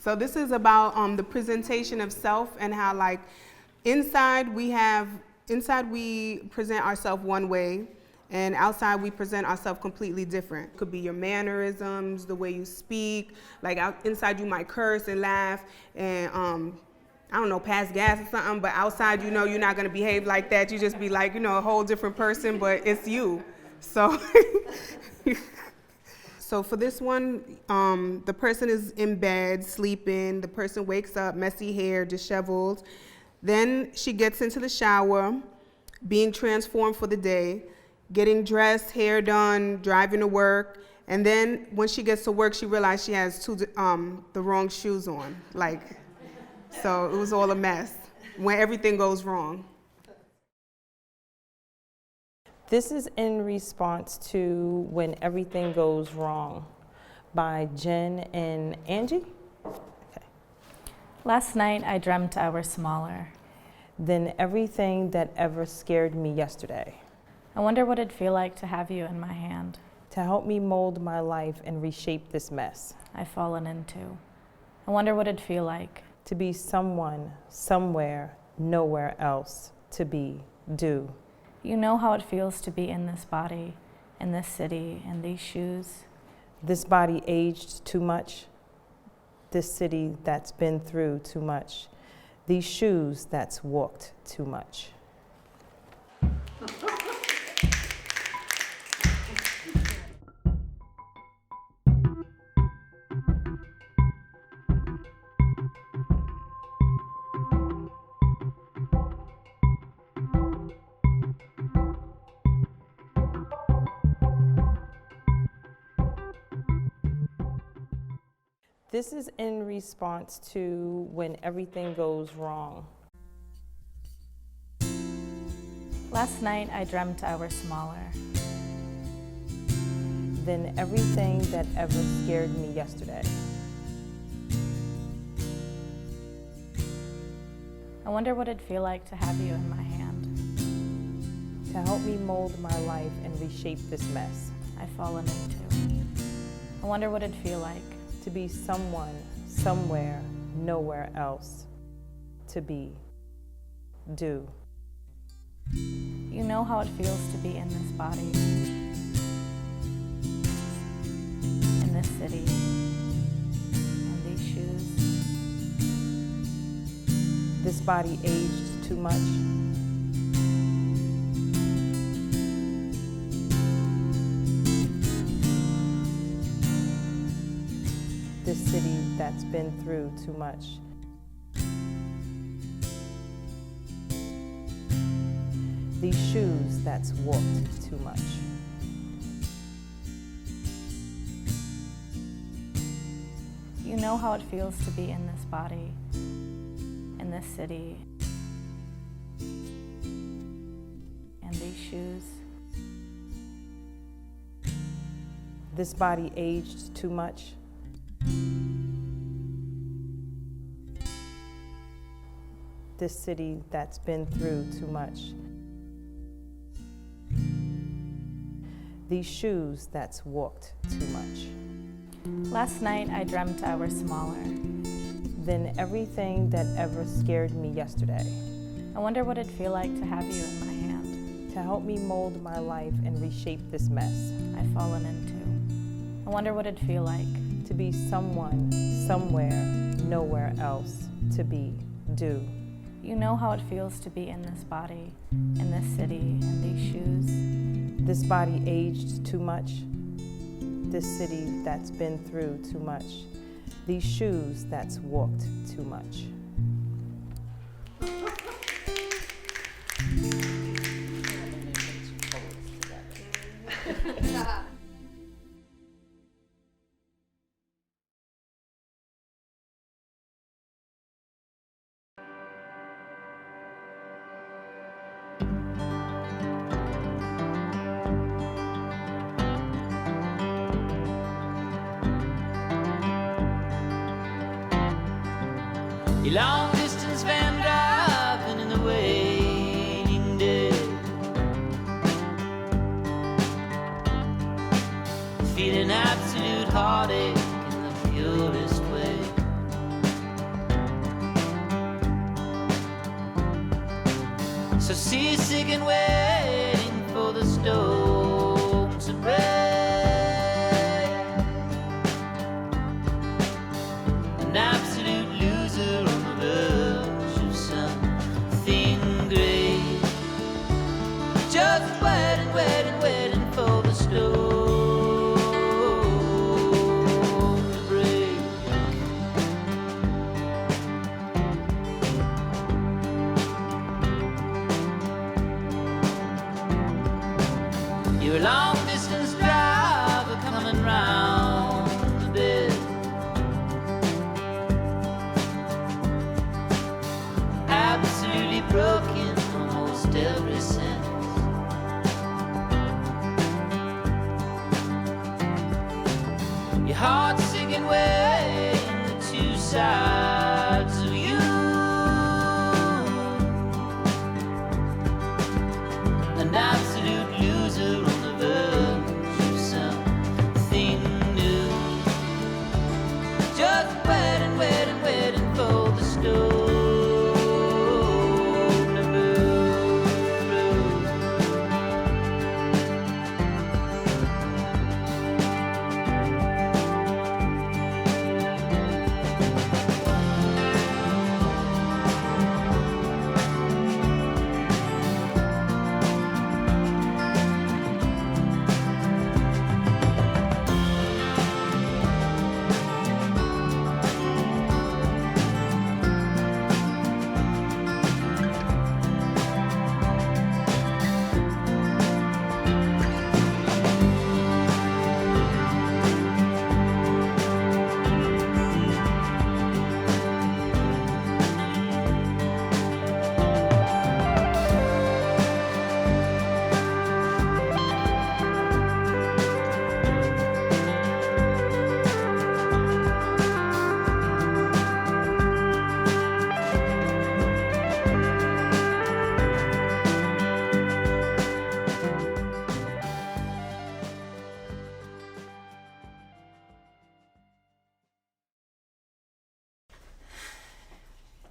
So this is about the presentation of self and how like inside we present ourselves one way and outside we present ourselves completely different. It could be your mannerisms, the way you speak, like inside you might curse and laugh and I don't know, pass gas or something, but outside you know you're not gonna behave like that. You just be like, you know, a whole different person, but it's you. So So for this one, the person is in bed, sleeping. The person wakes up, messy hair, disheveled. Then she gets into the shower, being transformed for the day, getting dressed, hair done, driving to work. And then when she gets to work, she realized she has the wrong shoes on. So it was all a mess when everything goes wrong. This is in response to When Everything Goes Wrong by Jen and Angie. Okay. Last night I dreamt I were smaller. Then everything that ever scared me yesterday. I wonder what it'd feel like to have you in my hand. To help me mold my life and reshape this mess. I've fallen into. I wonder what it'd feel like. To be someone, somewhere, nowhere else. To be, do. You know how it feels to be in this body, in this city, in these shoes. This body aged too much. This city that's been through too much. These shoes that's walked too much. This is in response to When Everything Goes Wrong. Last night I dreamt I were smaller. Then everything that ever scared me yesterday. I wonder what it'd feel like to have you in my hand. To help me mold my life and reshape this mess. I've fallen into. I wonder what it'd feel like. To be someone, somewhere, nowhere else. To be, do. You know how it feels to be in this body, in this city, in these shoes. This body aged too much. This city that's been through too much. These shoes that's walked too much. You know how it feels to be in this body, in this city, in these shoes. This body aged too much. This city that's been through too much. These shoes that's walked too much. Last night I dreamt I were smaller. Then everything that ever scared me yesterday. I wonder what it'd feel like to have you in my hand. To help me mold my life and reshape this mess. I've fallen into. I wonder what it'd feel like. To be someone, somewhere, nowhere else. To be, do. You know how it feels to be in this body, in this city, in these shoes. This body aged too much. This city that's been through too much. These shoes that's walked too much. A long distance van driving in the waning day, feeling absolute heartache in the purest way. So seasick and waiting for the storm to break. An absolute loser on the verge of something great. Just waiting, waiting, waiting for the storm to break. You're a long distance driver coming round the bend. Absolutely broken almost every sense. Your heart's sick and weighing the two sides of you. An absolute loser on the verge of something new. Just waiting, waiting, waiting for the storm to move through.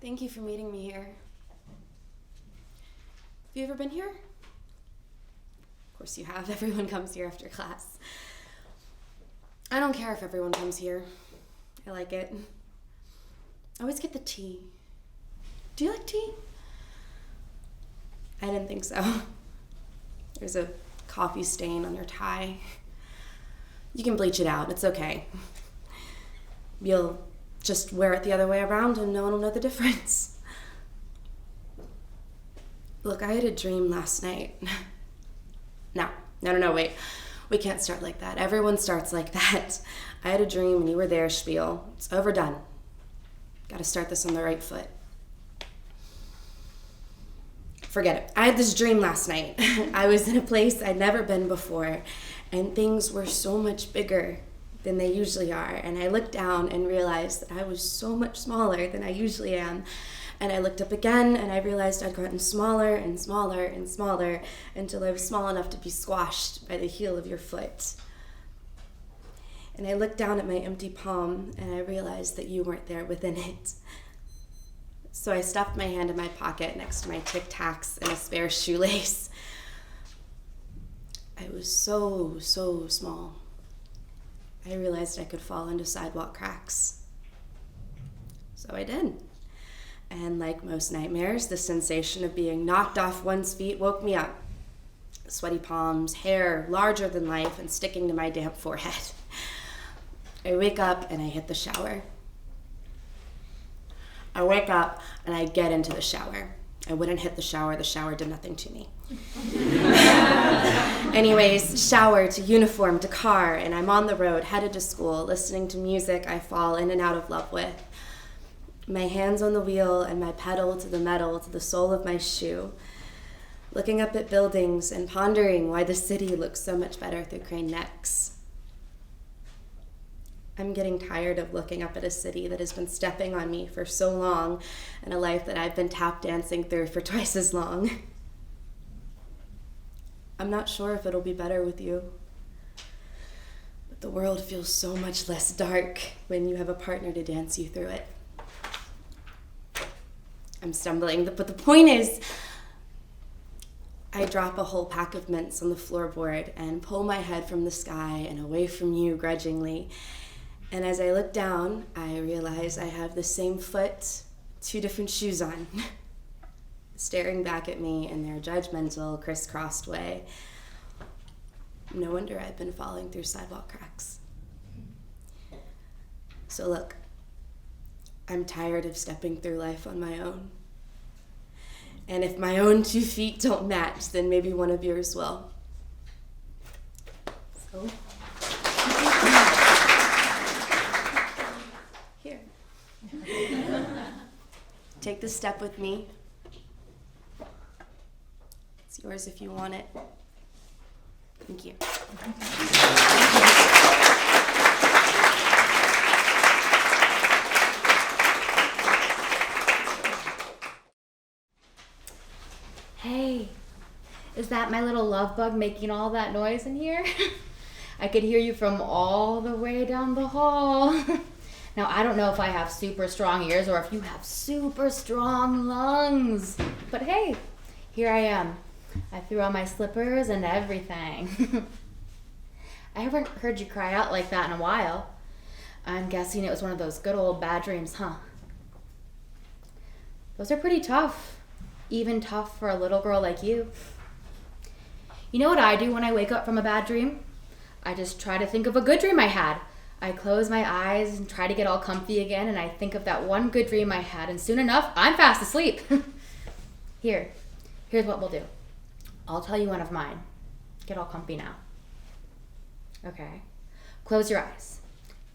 Thank you for meeting me here. Have you ever been here? Of course you have. Everyone comes here after class. I don't care if everyone comes here. I like it. I always get the tea. Do you like tea? I didn't think so. There's a coffee stain on your tie. You can bleach it out. It's okay. You'll just wear it the other way around and no one will know the difference. Look, I had a dream last night. No, wait. We can't start like that. Everyone starts like that. I had a dream and you were there, spiel. It's overdone. Gotta start this on the right foot. Forget it. I had this dream last night. I was in a place I'd never been before, and things were so much bigger than they usually are. And I looked down and realized that I was so much smaller than I usually am. And I looked up again and I realized I'd gotten smaller and smaller and smaller until I was small enough to be squashed by the heel of your foot. And I looked down at my empty palm and I realized that you weren't there within it. So I stuffed my hand in my pocket next to my Tic Tacs and a spare shoelace. I was so small. I realized I could fall into sidewalk cracks. So I did. And like most nightmares, the sensation of being knocked off one's feet woke me up. Sweaty palms, hair larger than life and sticking to my damp forehead. I wake up and I hit the shower. I wake up and I get into the shower. I wouldn't hit the shower did nothing to me. Anyways, shower to uniform to car, and I'm on the road, headed to school, listening to music I fall in and out of love with. My hands on the wheel and my pedal to the metal, to the sole of my shoe. Looking up at buildings and pondering why the city looks so much better through crane necks. I'm getting tired of looking up at a city that has been stepping on me for so long and a life that I've been tap dancing through for twice as long. I'm not sure if it'll be better with you, but the world feels so much less dark when you have a partner to dance you through it. I'm stumbling, but the point is, I drop a whole pack of mints on the floorboard and pull my head from the sky and away from you grudgingly. And as I look down, I realize I have the same foot, 2 different shoes on, staring back at me in their judgmental, crisscrossed way. No wonder I've been falling through sidewalk cracks. So look, I'm tired of stepping through life on my own. And if my own 2 feet don't match, then maybe one of yours will. So, here. Take this step with me. It's yours if you want it. Thank you. Hey, is that my little love bug making all that noise in here? I could hear you from all the way down the hall. Now, I don't know if I have super strong ears or if you have super strong lungs. But hey, here I am. I threw on my slippers and everything. I haven't heard you cry out like that in a while. I'm guessing it was one of those good old bad dreams, huh? Those are pretty tough. Even tough for a little girl like you. You know what I do when I wake up from a bad dream? I just try to think of a good dream I had. I close my eyes and try to get all comfy again, and I think of that one good dream I had, and soon enough, I'm fast asleep. Here's what we'll do. I'll tell you one of mine. Get all comfy now. Okay. Close your eyes.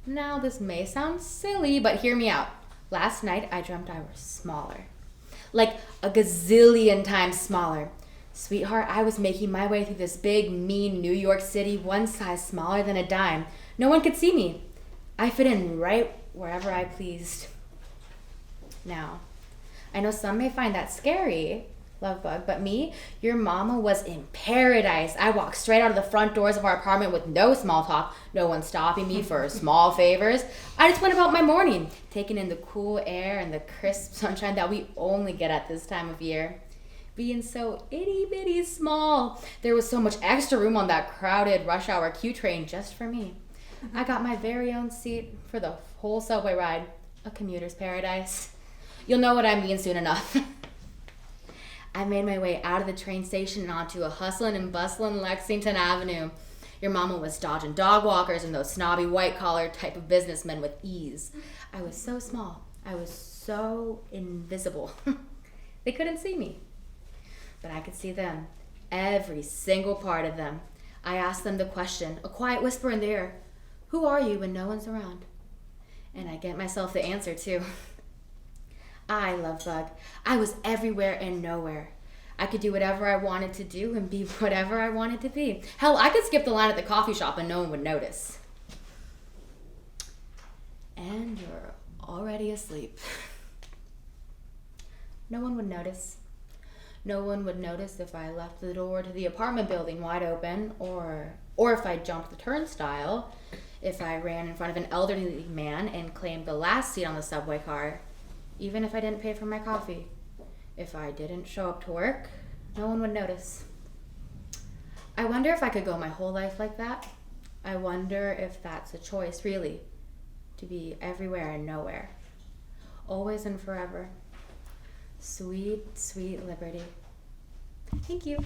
Now, this may sound silly, but hear me out. Last night, I dreamt I was smaller. Like a gazillion times smaller. Sweetheart, I was making my way through this big, mean New York City, one size smaller than a dime. No one could see me. I fit in right wherever I pleased. Now, I know some may find that scary, love bug, but me, your mama, was in paradise. I walked straight out of the front doors of our apartment with no small talk, no one stopping me for small favors. I just went about my morning, taking in the cool air and the crisp sunshine that we only get at this time of year. Being so itty-bitty small, there was so much extra room on that crowded rush hour Q train just for me. I got my very own seat for the whole subway ride, a commuter's paradise. You'll know what I mean soon enough. I made my way out of the train station and onto a hustling and bustling Lexington Avenue. Your mama was dodging dog walkers and those snobby white-collar type of businessmen with ease. I was so small. I was so invisible. They couldn't see me. But I could see them, every single part of them. I asked them the question, a quiet whisper in their ear, "Who are you when no one's around?" And I get myself the answer, too. I, love bug. I was everywhere and nowhere. I could do whatever I wanted to do and be whatever I wanted to be. Hell, I could skip the line at the coffee shop and no one would notice. And you're already asleep. No one would notice. No one would notice if I left the door to the apartment building wide open, or if I jumped the turnstile, if I ran in front of an elderly man and claimed the last seat on the subway car, even if I didn't pay for my coffee. If I didn't show up to work, no one would notice. I wonder if I could go my whole life like that. I wonder if that's a choice, really, to be everywhere and nowhere, always and forever. Sweet, sweet liberty. Thank you.